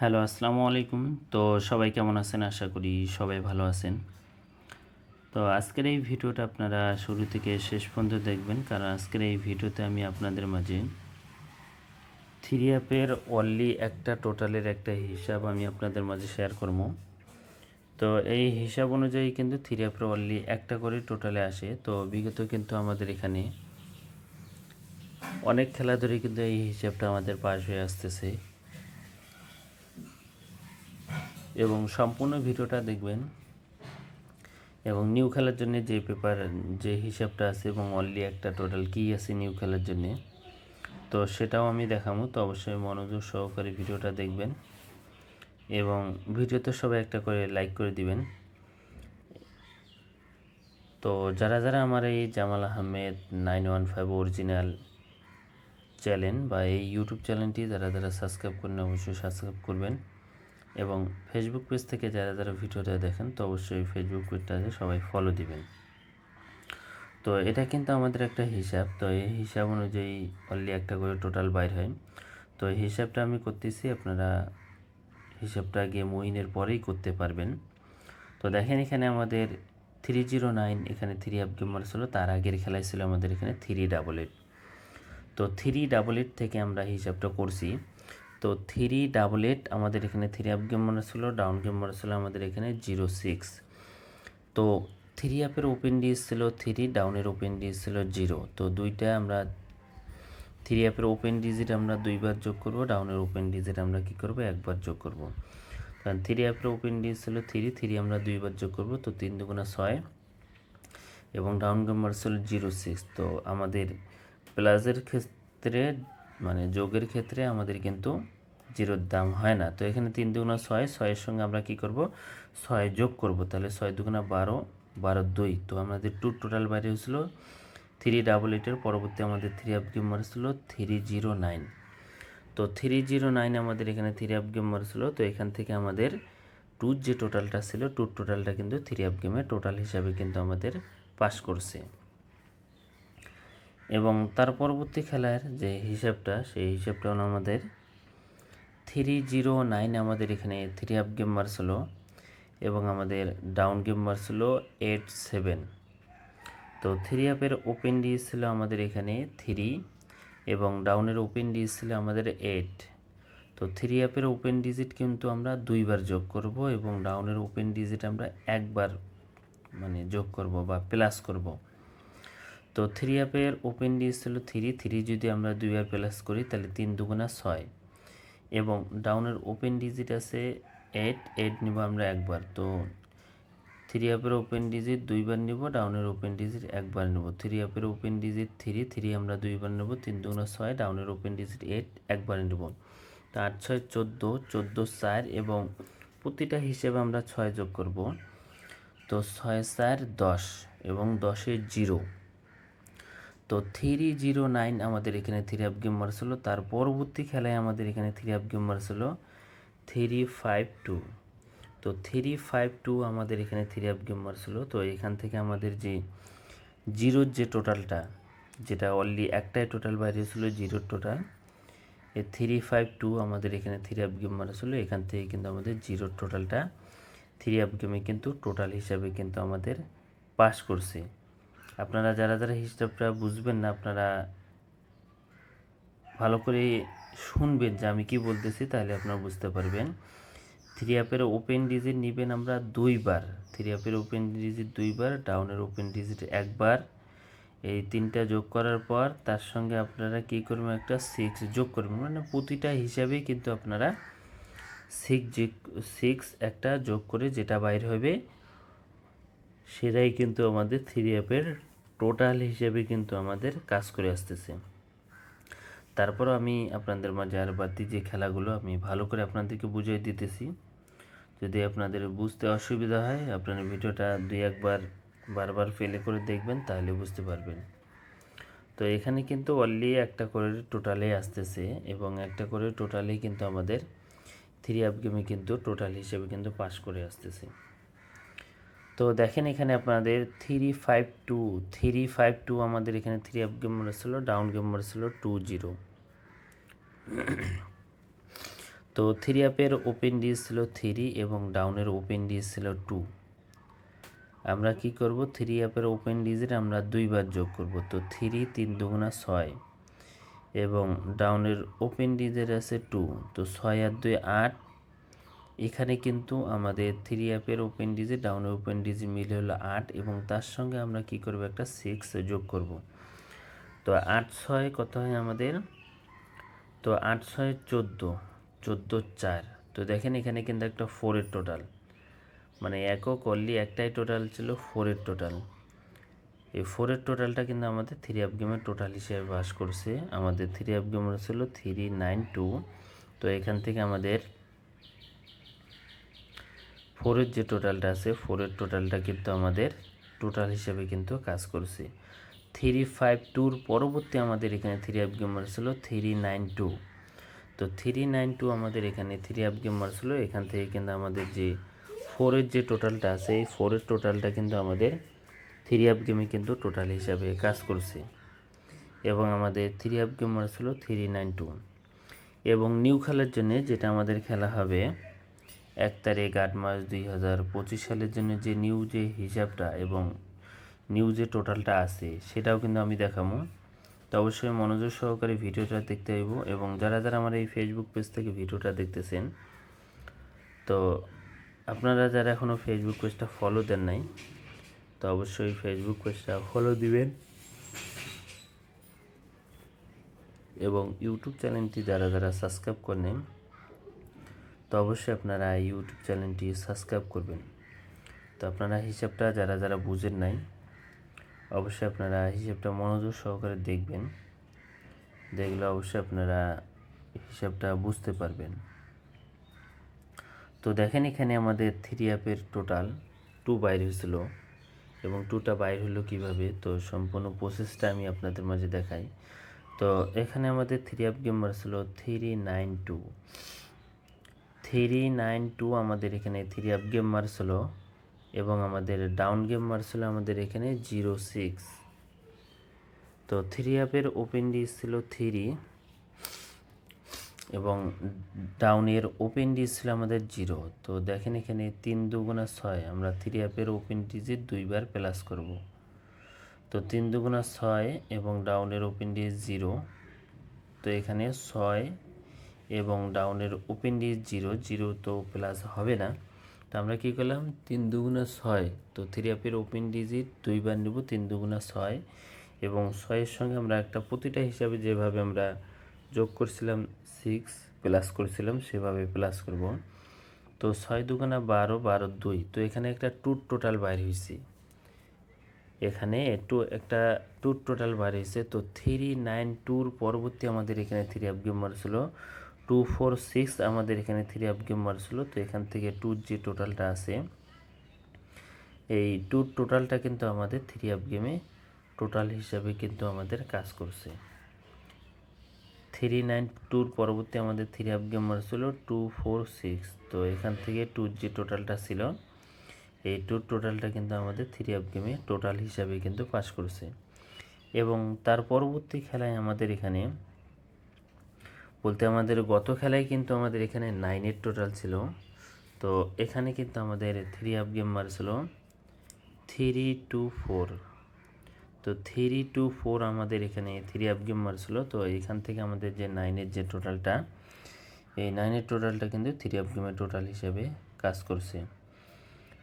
Hello, আসসালামু আলাইকুম। তো সবাই কেমন আছেন? আশা করি সবাই ভালো আছেন। তো আজকের এই ভিডিওটা আপনারা শুরু থেকে শেষ পর্যন্ত দেখবেন, কারণ আজকের এই ভিডিওতে আমি আপনাদের মাঝে থ্রি অ্যাপের অনলি একটা টোটালের একটা হিসাব আমি আপনাদের মাঝে শেয়ার করব। তো এই হিসাব অনুযায়ী কিন্তু থ্রি অ্যাপের অনলি একটা করে টোটালে আসে। তো বিগত কিন্তু আমাদের এখানে অনেক খেলা ধরে কিন্তু এই হিসাবটা আমাদের পাস হয়ে আসতেছে, এবং সম্পূর্ণ ভিডিওটা দেখবেন। এবং নিউ খেলার জন্য যে পেপার যে হিসাবটা আছে এবং অনলি একটা টোটাল কী আছে নিউ খেলার জন্য, তো সেটাও আমি দেখাবো। তো অবশ্যই মনোযোগ সহকারে ভিডিওটা দেখবেন এবং ভিডিওতে সবাই একটা করে লাইক করে দিবেন। তো যারা যারা আমার এই জামাল আহমেদ 915 অরিজিনাল চ্যানেল বা এই ইউটিউব চ্যানেলটি যারা যারা সাবস্ক্রাইব করেন অবশ্যই সাবস্ক্রাইব করবেন, এবং ফেসবুক পেজ থেকে যারা যারা ভিডিওটা দেখেন তো অবশ্যই ফেসবুক পেজটাতে সবাই ফলো দিবেন। তো এটা কিন্তু আমাদের একটা হিসাব। তো এই হিসাব অনুযায়ী অনলি একটা করে টোটাল বাইর হয়। তো এই হিসাবটা আমি করতেছি, আপনারা হিসাবটা গেম উইনের পরেই করতে পারবেন। তো দেখেন এখানে আমাদের 309, এখানে 3 আপ গেমার ছিল, তার আগের খেলায় ছিল আমাদের এখানে 388। তো 388 থেকে আমরা হিসাবটা করছি। তো 388 আমাদের এখানে 3 আপ গেমার ছিল, ডাউন গেমার ছিল আমাদের এখানে 06। তো থ্রি আপের ওপেন ডিএস ছিল 3, ডাউনের ওপেন ডিএস ছিল 0। তো দুইটা আমরা থ্রি আপের ওপেন ডিজিট আমরা দুইবার যোগ করব, ডাউনের ওপেন ডিজিট আমরা কি করব একবার যোগ করব। কারণ থ্রি আপের ওপেন ডিজিট ছিল 3 আমরা দুইবার যোগ করব, তো 3 দুগুণা 6, এবং ডাউন নাম্বার ছিল 06। তো আমাদের প্লাসের ক্ষেত্রে মানে যোগের ক্ষেত্রে আমাদের কিন্তু জিরোর দাম হয় না। তো এখানে 3 দুগুণা 6, 6-এর সঙ্গে আমরা কি করব 6 যোগ করব, তাহলে 6 দুগুণা 12, 12 2। তো আমাদের টোটাল বাইরে হয়েছিল 388-এর পরবর্তী আমাদের থ্রি আপ গেম মারছিল 309। তো 309 আমাদের এখানে থ্রি আপ গেম মারছিল। তো এখান থেকে আমাদের টুর যে টোটালটা ছিল টুর টোটালটা কিন্তু থ্রি আপ গেমের টোটাল হিসাবে কিন্তু আমাদের পাস করছে। এবং তার পরবর্তী খেলার যে হিসাবটা সেই হিসাবটা হলো আমাদের 309 আমাদের এখানে থ্রি আপ গেম মারছিল, এবং আমাদের ডাউন গেম মারছিল 87। তো থ্রি আপের ওপেন ডিএস ছিল আমাদের এখানে 3, এবং ডাউনের ওপেন ডিজিট ছিল আমাদের 8। তো থ্রি আপের ওপেন ডিজিট কিন্তু আমরা দুইবার যোগ করব, এবং ডাউনের ওপেন ডিজিট আমরা একবার মানে যোগ করব বা প্লাস করব। তো থ্রি আপের ওপেন ডিজিট ছিল 3 যদি আমরা দুইবার প্লাস করি তাহলে 3 দুগুণা 6, এবং ডাউনের ওপেন ডিজিট আছে 8 নিব আমরা একবার। তো থ্রি আপের ওপেন ডিজিট দুইবার নিব, ডাউনের ওপেন ডিজিট একবার নেব। থ্রি আপের ওপেন ডিজিট 3 আমরা দুইবার নেব, 3 দুগুণা 6, ডাউনের ওপেন ডিজিট 8 একবার নেব। তো 8 6 14, 14 4, এবং প্রতিটা হিসেবে আমরা 6 যোগ করব। তো 6 4 10, এবং 10-এ 0। তো 309 আমাদের এখানে থ্রি আপ গেম মারছিল। তার পরবর্তী খেলায় আমাদের এখানে থ্রি আপ গেম মারছিল 352। তো 352 আমাদের এখানে থ্রি আপ গেম মারছিল। তো এখান থেকে আমাদের যে জিরোর যে টোটালটা, যেটা অনলি একটাই টোটাল বাইরে ছিল জিরোর টোটাল, এই 352 আমাদের এখানে থ্রি আপ গেম মারা ছিল। এখান থেকে কিন্তু আমাদের জিরোর টোটালটা থ্রি আপ গেমে কিন্তু টোটাল হিসাবে কিন্তু আমাদের পাস করছে। আপনারা যারা যারা হিসাবটা বুঝবেন না, আপনারা ভালো করে শুনবেন যে আমি কি বলতেছি, তাহলে আপনারা বুঝতে পারবেন। থ্রি আপের ওপেন ডিজিট নেবেন আমরা দুইবার, থ্রি আপের ওপেন ডিজিট দুইবার, ডাউনের ওপেন ডিজিট একবার। এই তিনটা যোগ করার পর তার সঙ্গে আপনারা কী করবেন একটা 6 যোগ করবেন, মানে প্রতিটা হিসাবেই কিন্তু আপনারা 6 একটা যোগ করে যেটা বাইর হবে সেটাই কিন্তু আমাদের থ্রি অ্যাপের টোটাল হিসেবে কিন্তু আমাদের কাজ করে আসতেছে। তারপরও আমি আপনাদের মাঝে আর বাড়তি যে খেলাগুলো আমি ভালো করে আপনাদেরকে বুঝিয়ে দিতেছি। যদি আপনাদের বুঝতে অসুবিধা হয় আপনারা ভিডিওটা দুই একবার বারবার প্লে করে দেখবেন, তাহলে বুঝতে পারবেন। তো এখানে কিন্তু অনলি একটা করে টোটালে আসতেছে, এবং একটা করে টোটালেই কিন্তু আমাদের থ্রি আপ গেমে কিন্তু টোটাল হিসেবে কিন্তু পাস করে আসতেছে। তো দেখেন এখানে আপনাদের 352 আমাদের এখানে থ্রি আপ গেম ছিল, ডাউন গেম ছিল 20। তো তো থ্রি আপের ওপেন ডিজ ছিল 3 এবং ডাউনের ওপেন ডিজ ছিল 2। আমরা কি করব, থ্রি আপের ওপেন ডিজিট আমরা 2বার যোগ করব। তো 3 3 দুগুণা 6 এবং ডাউনের ওপেন ডিজিট আছে 2, তো 6 আর 2 8। এখানে কিন্তু আমাদের থ্রি আপের ওপেন ডিজিট ডাউনের ওপেন ডিজিট মিলে হলো 8 এবং তার সঙ্গে আমরা কি করব, একটা 6 যোগ করব। তো 8 6 কত হয় আমাদের, তো 8 6 14, 14 4। তো দেখেন এখানে কিন্তু একটা 4-এর টোটাল, মানে একক অনলি একটাই টোটাল ছিল 4-এর টোটাল। এই 4-এর টোটালটা কিন্তু আমাদের থ্রি আপ গেমের টোটাল হিসেবে পাস করছে। আমাদের থ্রি আপ গেমের ছিল 392। তো এখান থেকে আমাদের 4-এর যে টোটালটা আছে 4-এর টোটালটা কিন্তু আমাদের টোটাল হিসেবে কিন্তু কাজ করছে। 352 পরবর্তী আমাদের এখানে থ্রি আপ গেমার ছিল 392। তো 392 আমাদের এখানে থ্রি আপ গেমার ছিল। এখান থেকে কিন্তু আমাদের যে 4-এর যে টোটালটা আছে এই 4-এর টোটালটা কিন্তু আমাদের থ্রি আপ গেমে কিন্তু টোটাল হিসাবে কাজ করছে এবং আমাদের থ্রি আপ গেমার ছিল 392। এবং নিউ খেলার জন্য যেটা আমাদের খেলা হবে 1 তারিখ 8 মাস 2025 সালের জন্য যে নিউ যে হিসাবটা এবং নিউ যে টোটালটা আছে সেটাও কিন্তু আমি দেখাবো। তো অবশ্যই মনোযোগ সহকারে ভিডিওটা দেখতে হইব। এবং যারা যারা আমার এই ফেসবুক পেজ থেকে ভিডিওটা দেখতেছেন, তো আপনারা যারা এখনও ফেসবুক পেজটা ফলো দেন নাই, তো অবশ্যই ফেসবুক পেজটা ফলো দিবেন এবং ইউটিউব চ্যানেলটি যারা যারা সাবস্ক্রাইব করেন, তো অবশ্যই আপনারা ইউটিউব চ্যানেলটি সাবস্ক্রাইব করবেন। তো আপনারা হিসাবটা যারা যারা বুঝেন নাই, অবশ্যই আপনারা হিসাবটা মনোযোগ সহকারে দেখবেন, দেখলে অবশ্যই আপনারা হিসাবটা বুঝতে পারবেন। তো দেখেন এখানে আমাদের থ্রি আপের টোটাল 2 বাইর হয়েছিল এবং 2টা বাইর হলো কিভাবে, তো সম্পূর্ণ প্রসেসটা আমি আপনাদের মাঝে দেখাই। তো এখানে আমাদের থ্রি আপ গেমার ছিল 392। 392 আমাদের এখানে থ্রি আপ গেম মারছিল এবং আমাদের ডাউন গেম মারছিল আমাদের এখানে 06। তো থ্রি আপের ওপেন ডিজ ছিল 3 এবং ডাউনের ওপেন ডিজ ছিল আমাদের 0। তো দেখেন এখানে 3 দুগুণা 6, আমরা থ্রি আপের ওপেন ডিজিট 2বার প্লাস করব। তো 3 দুগুণা 6 এবং ডাউনের ওপেন ডিজ 0। তো এখানে 6 এবং ডাউনের ওপেন ডিজিট 0 0 তো প্লাস হবে না। তো আমরা কী করলাম, 3 দুগুণা 6, তো থ্রি আপের ওপেন ডিজিট 2বার নেব 3 দুগুণা 6 এবং 6-এর সঙ্গে আমরা একটা প্রতিটা হিসাবে যেভাবে আমরা যোগ করছিলাম 6 প্লাস করছিলাম সেভাবে প্লাস করব। তো 6 দুগুণা 12, 12 2। তো এখানে একটা টু টোটাল বাইর হয়েছে, এখানে একটা টু টোটাল বাইর হয়েছে। তো 392 পরবর্তী আমাদের এখানে থ্রি আপ গেম মারছিল 246, আমাদের এখানে থ্রি আপ গেম মারছিল। তো এখান থেকে টুর যে টোটালটা আছে এই টুর টোটালটা কিন্তু আমাদের থ্রি আপ গেমে টোটাল হিসাবে কিন্তু আমাদের কাজ করছে। 392 পরবর্তী আমাদের থ্রি আপ গেম মারছিল 246। তো এখান থেকে টুর যে টোটালটা ছিল এই টুর টোটালটা কিন্তু আমাদের থ্রি আপ গেমে টোটাল হিসাবে কিন্তু পাস করছে। এবং তার পরবর্তী খেলায় আমাদের এখানে বলতে আমাদের গত খেলায় কিন্তু আমাদের এখানে 9-এর টোটাল ছিল। তো এখানে কিন্তু আমাদের থ্রি আপ গেম মারছিল 324। তো 324 আমাদের এখানে থ্রি আপ গেম মারছিল। তো এখান থেকে আমাদের যে 9-এর যে টোটালটা এই 9-এর টোটালটা কিন্তু থ্রি আপ গেমের টোটাল হিসেবে কাজ করছে।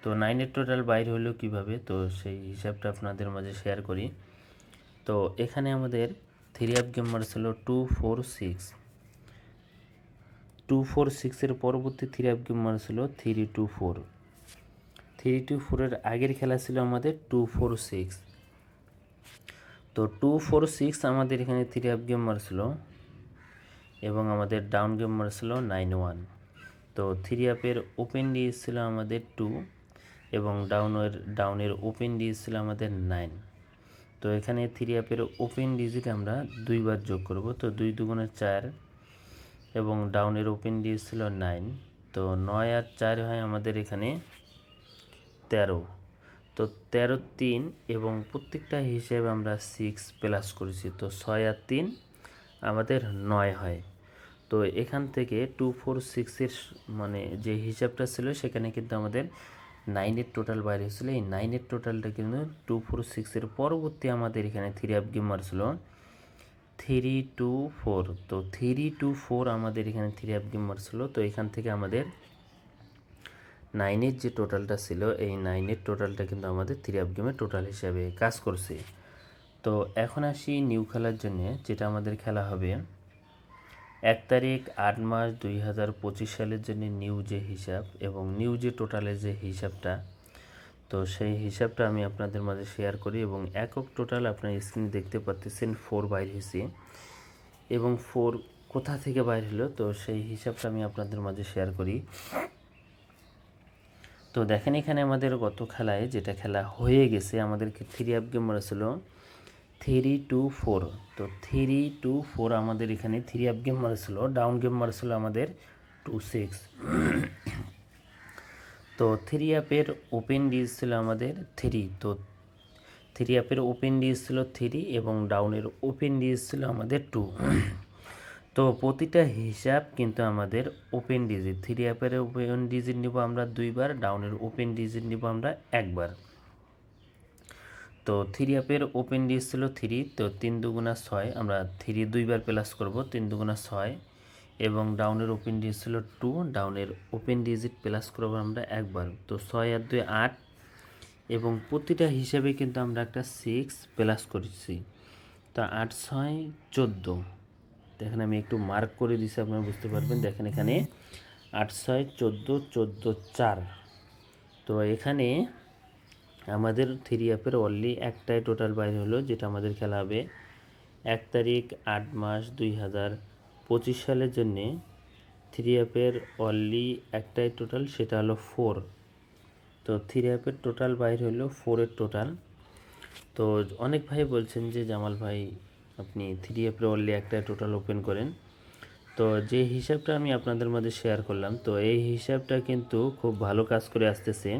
তো 9-এর টোটাল বাইর হলো কিভাবে, তো সেই হিসাবটা আপনাদের মাঝে শেয়ার করি। তো এখানে আমাদের থ্রি আপ গেম মারছিল 246। 246-এর পরবর্তী থ্রি আপ গেম মারছিল 324। 324-এর আগের খেলা ছিল আমাদের 246। তো 246 আমাদের এখানে থ্রি আপ গেম মারছিল এবং আমাদের ডাউন গেম মারছিল 91। তো থ্রি আপের ওপেন দিয়েছিল আমাদের 2 এবং ডাউনের ওপেন দিয়েছিল আমাদের 9। তো এখানে থ্রি আপের ওপেন ডিজিট আমরা 2বার যোগ করব। তো 2 দুগুণে 4 এবং ডাউনের ওপেন দিয়েছিল 9। তো 9 আর 4 হয় আমাদের এখানে 13। তো 13 3 এবং প্রত্যেকটা হিসেবে আমরা 6 প্লাস করেছি। তো 6 আর 3 আমাদের 9 হয়। তো এখান থেকে 246-এর মানে যে হিসাবটা ছিল সেখানে কিন্তু আমাদের 9-এর টোটাল বাইরে হয়েছিল। এই 9-এর টোটালটা কিন্তু 246-এর পরবর্তী আমাদের এখানে 3 আপ গেম মারছিল 324। তো 324 আমাদের এখানে 3 আপ গেম মারছিল। তো এখান থেকে আমাদের 9-এর যে টোটালটা ছিল এই 9-এর টোটালটা কিন্তু আমাদের 3 আপ গেমের টোটাল হিসাবে কাজ করছে। তো এখন আসি নিউ খেলার জন্য, যেটা আমাদের খেলা হবে 1 তারিখ 8 মাস 2025 সালের জন্য নিউ যে হিসাব এবং নিউ যে টোটালের যে হিসাবটা, তো সেই হিসাবটা আমি আপনাদের মাঝে শেয়ার করি। এবং একক টোটাল আপনার স্ক্রিনে দেখতে পাচ্ছেন 4 বাইর হয়েছে এবং 4 কোথা থেকে বাইর হলো তো সেই হিসাবটা আমি আপনাদের মাঝে শেয়ার করি। তো দেখেন এখানে আমাদের গত খেলায় যেটা খেলা হয়ে গেছে, আমাদেরকে 3 আপ গেম মারছিল 324। তো 324 আমাদের এখানে 3 আপ গেম মারছিল, ডাউন গেম মারছিল আমাদের 26। তো 3 আপের ওপেন ডিজ ছিল আমাদের 3। তো 3 আপের ওপেন ডিজ ছিল 3 এবং ডাউনের ওপেন ডিজ ছিল আমাদের 2। তো প্রতিটা হিসাব কিন্তু আমাদের ওপেন ডিজিট। 3 আপের ওপেন ডিজিট নিব আমরা 2বার, ডাউনের ওপেন ডিজিট নিব আমরা 1বার। তো 3 আপের ওপেন ডিজ ছিল 3, তো 3 দুগুণা 6, আমরা 3 2বার প্লাস করব, 3 দুগুণা 6। এবং ডাউনের ওপেন ডিজিট ছিল 2, ডাউনের ওপেন ডিজিট প্লাস করব আমরা 1বার। তো 6 আর 2 8 এবং প্রতিটা হিসাবে কিন্তু আমরা একটা 6 প্লাস করেছি। তো 8 6 14। দেখেন আমি একটু মার্ক করে দিছি, আপনারা বুঝতে পারবেন। দেখেন এখানে 8 6 14 14 4। তো এখানে আমাদের 3 আপের অনলি একটাই টোটাল বাইরে হলো, যেটা আমাদের খেলা হবে 1 তারিখ 8 মাস 2025 সালের জন্যে। 3 আপের অনলি একটাই টোটাল, সেটা হলো 4। তো 3 আপের টোটাল বাইরে হলো 4-এর টোটাল। তো অনেক ভাই বলছেন যে জামাল ভাই আপনি 3 আপের অনলি একটাই টোটাল ওপেন করেন। তো যে হিসাবটা আমি আপনাদের মধ্যে শেয়ার করলাম, তো এই হিসাবটা কিন্তু খুব ভালো কাজ করে আসতেছে।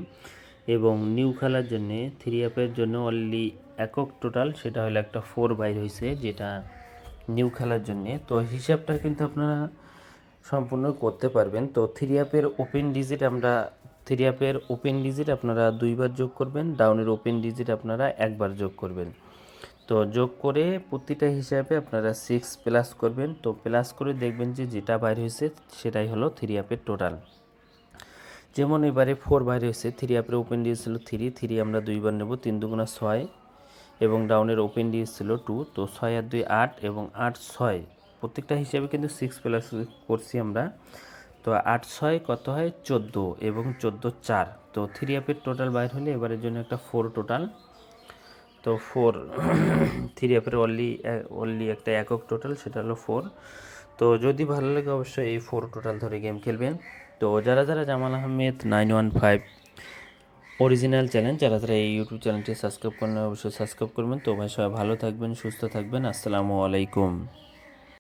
এবং নিউ খেলার জন্যে 3 আপের জন্য অনলি একক টোটাল, সেটা হলো একটা 4 বাইর হয়েছে, যেটা নিউ খেলার জন্যে। তো হিসাবটা কিন্তু আপনারা সম্পূর্ণ করতে পারবেন। তো 3 আপের ওপেন ডিজিট আপনারা 2বার যোগ করবেন, ডাউনের ওপেন ডিজিট আপনারা 1বার যোগ করবেন। তো যোগ করে প্রতিটা হিসাবে আপনারা 6 প্লাস করবেন। তো প্লাস করে দেখবেন যে যেটা বাইর হয়েছে সেটাই হলো 3 আপের টোটাল। যেমন এবারে 4 বাইর হয়েছে, 3 আপের ওপেন ডিজিট ছিল 3 আমরা 2বার নেব, 3 দুগুণা 6 এবং ডাউনের ওপেন ডিজিট ছিল 2। তো 6 আর 2 8 এবং 8 6 প্রত্যেকটা হিসাবে কিন্তু 6 প্লাস করছি আমরা। তো 8 6 কত হয় 14 এবং 14 4। তো 3 আপের টোটাল বাইর হলে এবারের জন্য একটা 4 টোটাল। তো 4 3 আপের অনলি একটা একক টোটাল, সেটা হলো 4। তো যদি ভালো লাগে অবশ্যই এই 4 টোটাল ধরে গেম খেলবেন। তো যারা জামাল আহমেদ 915 অরিজিনাল চ্যানেল, যারা এই ইউটিউব চ্যানেলটি সাবস্ক্রাইব করেন অবশ্যই সাবস্ক্রাইব করবেন। তো ভাই সবাই ভালো থাকবেন, সুস্থ থাকবেন। আসসালামু আলাইকুম।